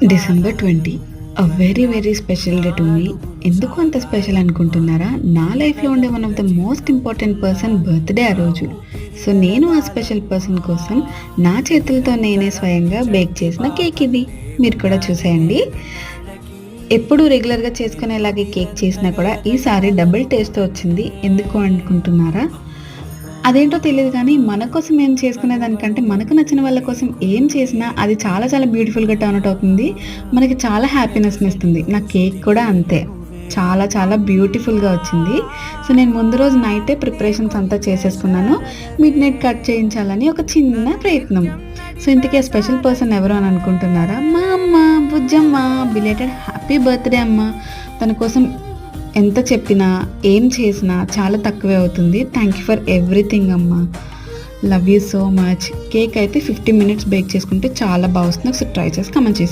December 20 very very special day to me. ఎందుకు అంత special అనుకుంటున్నారా? నా లైఫ్లో ఉండే one of the most important person birthday ఆ రోజు. సో నేను ఆ స్పెషల్ పర్సన్ కోసం నా చేతులతో నేనే స్వయంగా బేక్ చేసిన కేక్ ఇది. మీరు కూడా చూసేయండి. ఎప్పుడు రెగ్యులర్గా చేసుకునేలాగే కేక్ చేసినా కూడా ఈసారి డబుల్ టేస్ట్ వచ్చింది. ఎందుకు అనుకుంటున్నారా? అదేంటో తెలియదు కానీ మన కోసం ఏం చేసుకునే దానికంటే మనకు నచ్చిన వాళ్ళ కోసం ఏం చేసినా అది చాలా చాలా బ్యూటిఫుల్గా టర్న్ అవుట్ అవుతుంది. మనకి చాలా హ్యాపీనెస్ని ఇస్తుంది. నా కేక్ కూడా అంతే, చాలా చాలా బ్యూటిఫుల్గా వచ్చింది. సో నేను ముందు రోజు నైటే ప్రిపరేషన్స్ అంతా చేసేసుకున్నాను. మిడ్ నైట్ కట్ చేయించాలని ఒక చిన్న ప్రయత్నం. సో ఇంతకీ ఆ స్పెషల్ పర్సన్ ఎవరు అని అనుకుంటున్నారా? మా అమ్మ బుజ్జమ్మ. బిలేటెడ్ హ్యాపీ బర్త్డే అమ్మ. తన కోసం ఎంత చెప్పినా ఏం చేసినా చాలా తక్కువే అవుతుంది. థ్యాంక్ యూ ఫర్ ఎవ్రీథింగ్ అమ్మ. Love you so much. Cake అయితే 50 minutes బేక్ చేసుకుంటే చాలా బాగా వస్తుంది. ఒకసారి ట్రై చేసి కమెంట్ చేసి